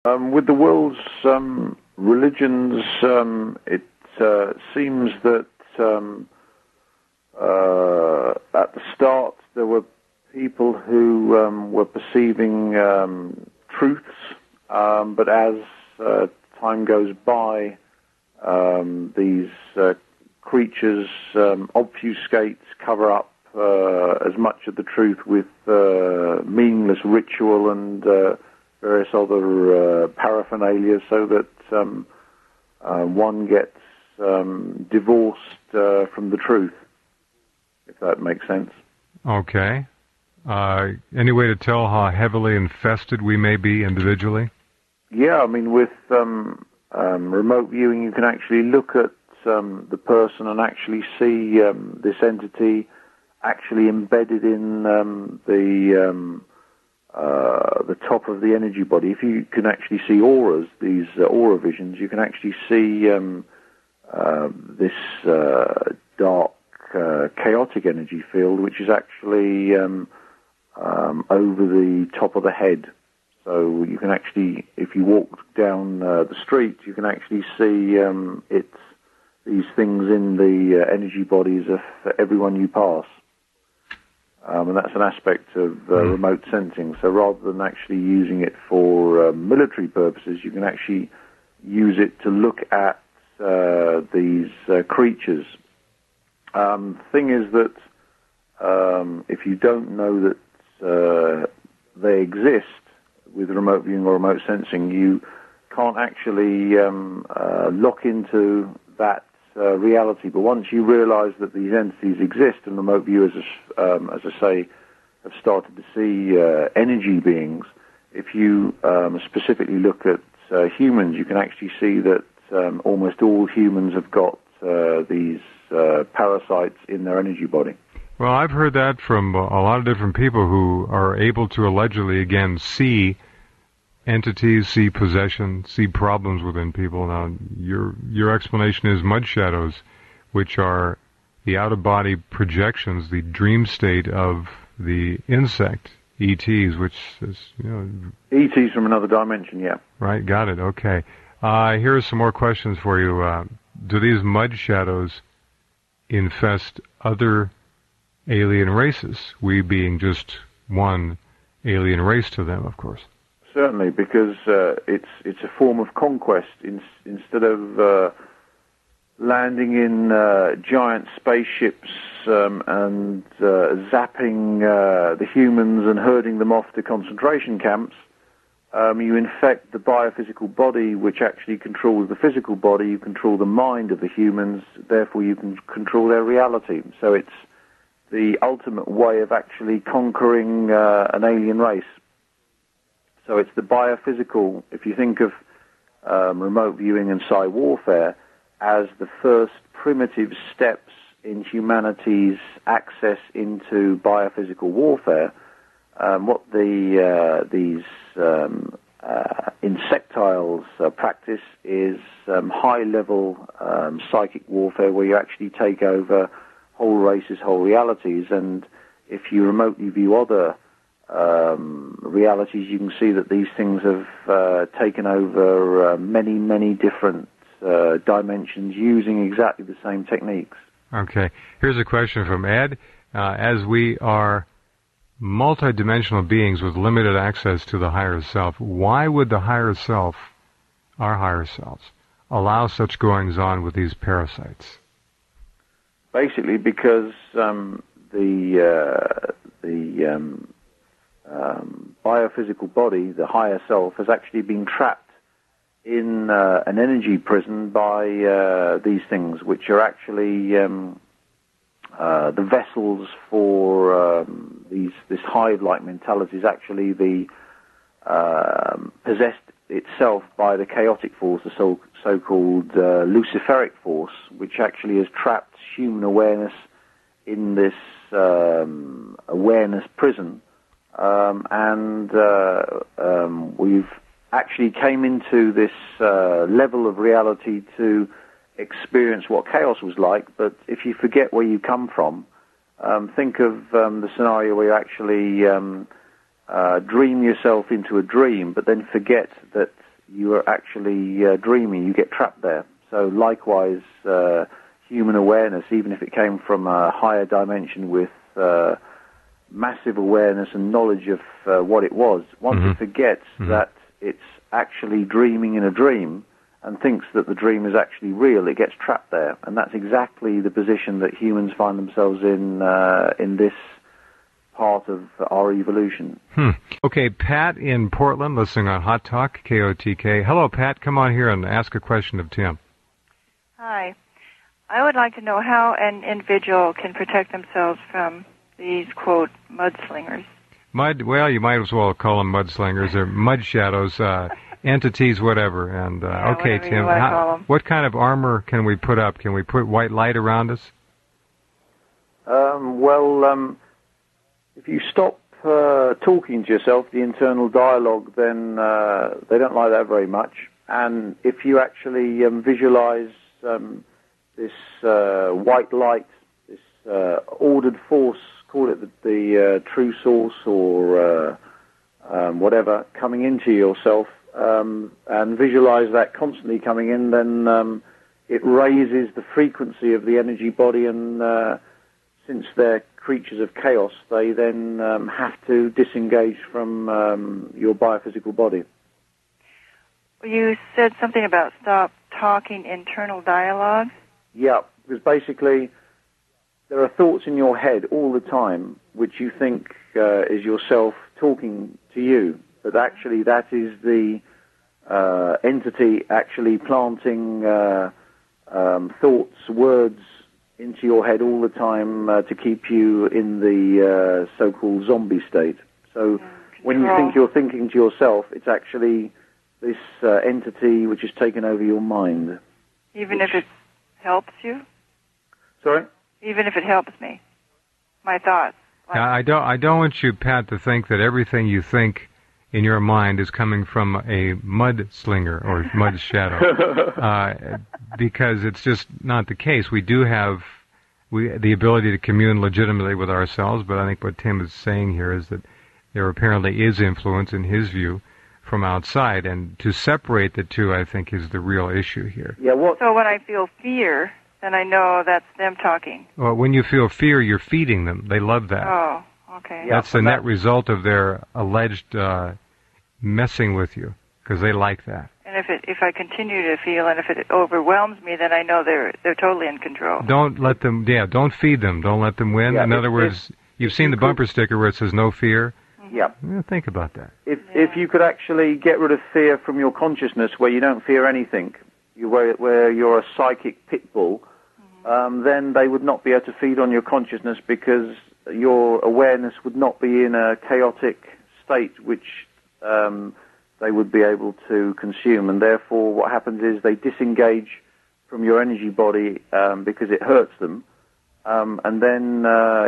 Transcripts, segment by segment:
With the world's religions, it seems that at the start there were people who were perceiving truths, but as time goes by, these creatures obfuscate, cover up as much of the truth with meaningless ritual and various other paraphernalia, so that one gets divorced from the truth, if that makes sense. Okay. Any way to tell how heavily infested we may be individually? Yeah, I mean, with remote viewing, you can actually look at the person and actually see this entity actually embedded in the top of the energy body. If you can actually see auras, these aura visions, you can actually see this dark, chaotic energy field, which is actually over the top of the head. So you can actually, if you walk down the street, you can actually see these things in the energy bodies of everyone you pass. And that's an aspect of remote sensing. So rather than actually using it for military purposes, you can actually use it to look at these creatures. Thing is that if you don't know that they exist with remote viewing or remote sensing, you can't actually lock into that reality. But once you realize that these entities exist, and remote viewers, as I say, have started to see energy beings, if you specifically look at humans, you can actually see that almost all humans have got these parasites in their energy body. Well, I've heard that from a lot of different people who are able to allegedly, again, see entities, see possession, see problems within people. Now, your explanation is Mudshadows, which are the out-of-body projections, the dream state of the insect, ETs, which is, ETs from another dimension, yeah. Right, got it, okay. Here are some more questions for you. Do these Mudshadows infest other alien races, we being just one alien race to them, of course? Certainly, because it's a form of conquest. Instead of landing in giant spaceships and zapping the humans and herding them off to concentration camps, you infect the biophysical body, which actually controls the physical body. You control the mind of the humans, therefore you can control their reality. So it's the ultimate way of actually conquering an alien race. So it's the biophysical. If you think of remote viewing and psi warfare as the first primitive steps in humanity's access into biophysical warfare, what these insectiles practice is high-level psychic warfare, where you actually take over whole races, whole realities, and if you remotely view other realities, you can see that these things have taken over many different dimensions using exactly the same techniques. Okay. Here's a question from Ed. As we are multidimensional beings with limited access to the higher self, why would the higher self, our higher selves, allow such goings-on with these parasites? Basically because the biophysical body, the higher self, has actually been trapped in an energy prison by these things, which are actually the vessels for this hive-like mentality is actually the possessed itself by the chaotic force, the so-called luciferic force, which actually has trapped human awareness in this awareness prison. And we've actually came into this level of reality to experience what chaos was like. But if you forget where you come from, think of the scenario where you actually dream yourself into a dream, but then forget that you are actually dreaming. You get trapped there. So likewise, human awareness, even if it came from a higher dimension with massive awareness and knowledge of what it was, once it forgets that it's actually dreaming in a dream and thinks that the dream is actually real, it gets trapped there. And that's exactly the position that humans find themselves in this part of our evolution. Okay, Pat in Portland, listening on Hot Talk, KOTK. Hello, Pat. Come on here and ask a question of Tim. Hi. I would like to know how an individual can protect themselves from these, quote, mudslingers. Well, you might as well call them mudslingers or mudshadows, entities, whatever. And okay, Tim, what kind of armor can we put up? Can we put white light around us? If you stop talking to yourself, the internal dialogue, then they don't like that very much. And if you actually visualize this white light, this ordered force, call it the true source or whatever, coming into yourself, and visualize that constantly coming in, then it raises the frequency of the energy body, and since they're creatures of chaos, they then have to disengage from your biophysical body. You said something about stop talking internal dialogue? Yeah, because basically there are thoughts in your head all the time which you think is yourself talking to you, but actually that is the entity actually planting thoughts, words into your head all the time to keep you in the so-called zombie state. So when you think you're thinking to yourself, it's actually this entity which has taken over your mind. Even if it helps you? Sorry? Even if it helps me, my thoughts. Like, I don't want you, Pat, to think that everything you think in your mind is coming from a mudslinger or mud shadow, because it's just not the case. We do have the ability to commune legitimately with ourselves, but I think what Tim is saying here is that there apparently is influence, in his view, from outside, and to separate the two, I think, is the real issue here. Yeah. So when I feel fear, then I know that's them talking. Well, when you feel fear, you're feeding them. They love that. Oh, okay. That's the net result of their alleged messing with you, because they like that. And if I continue to feel, and if it overwhelms me, then I know they're totally in control. Don't let them. Yeah, don't feed them. Don't let them win. In other words, you've seen the bumper sticker where it says "No fear." Yeah. Think about that. If you could actually get rid of fear from your consciousness, where you don't fear anything, where you're a psychic pit bull, then they would not be able to feed on your consciousness, because your awareness would not be in a chaotic state which they would be able to consume. And therefore what happens is they disengage from your energy body because it hurts them. And then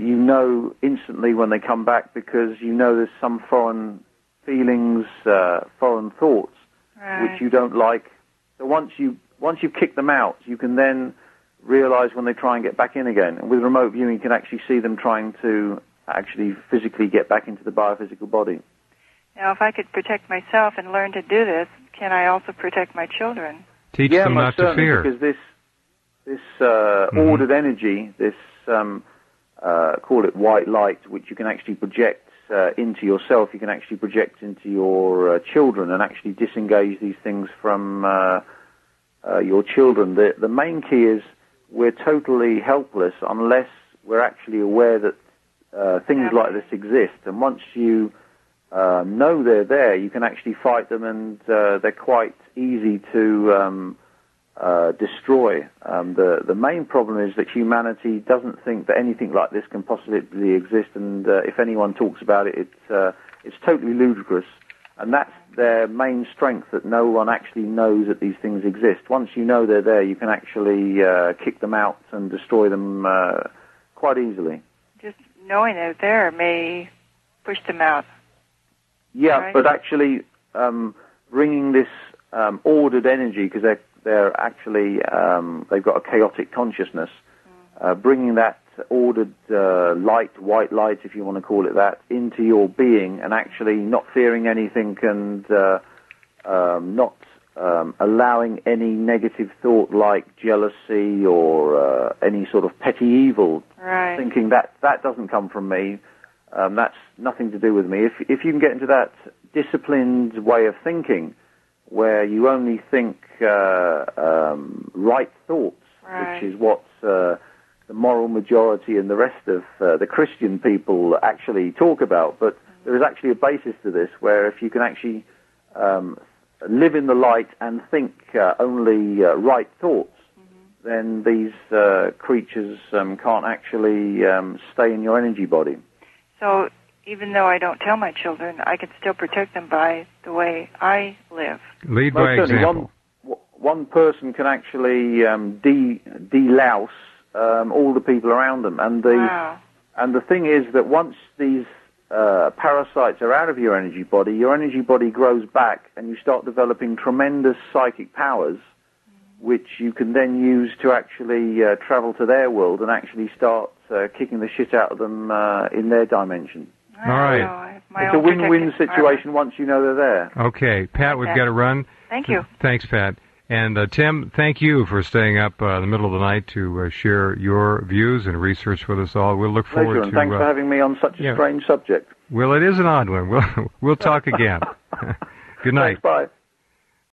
you know instantly when they come back, because you know there's some foreign feelings, foreign thoughts, which you don't like. So once you've kicked them out, you can then realize when they try and get back in again. And with remote viewing, you can actually see them trying to actually physically get back into the biophysical body. Now, if I could protect myself and learn to do this, can I also protect my children? Teach them not to fear. Because this ordered energy, this call it white light, which you can actually project into yourself, you can actually project into your children and actually disengage these things from your children. The main key is we're totally helpless unless we're actually aware that things like this exist. And once you know they're there, you can actually fight them, and they're quite easy to destroy. The main problem is that humanity doesn't think that anything like this can possibly exist, and if anyone talks about it, it's totally ludicrous. And that's their main strength, that no one actually knows that these things exist. Once you know they're there, you can actually kick them out and destroy them quite easily. Just knowing they're there may push them out. Yeah, right? But actually bringing this ordered energy, because they're actually they've got a chaotic consciousness, bringing that ordered light, white light, if you want to call it that, into your being, and actually not fearing anything, and not allowing any negative thought like jealousy or any sort of petty evil, right. thinking that doesn't come from me, that's nothing to do with me. If you can get into that disciplined way of thinking, where you only think right thoughts, right. which is what the moral majority and the rest of the Christian people actually talk about, but there is actually a basis to this, where if you can actually live in the light and think only right thoughts, then these creatures can't actually stay in your energy body. So even though I don't tell my children, I can still protect them by the way I live. Lead by example. One person can actually de-louse all the people around them. And the thing is that once these parasites are out of your energy body grows back, and you start developing tremendous psychic powers, which you can then use to actually travel to their world and actually start kicking the shit out of them in their dimension. All right. It's a win-win situation once you know they're there. Okay. Pat, we've got to run. Thank you. Thanks, Pat. And Tim, thank you for staying up in the middle of the night to share your views and research with us all. We'll look forward Pleasure, and thanks for having me on such a strange subject. Well, it is an odd one. We'll talk again. Good night. Thanks, bye.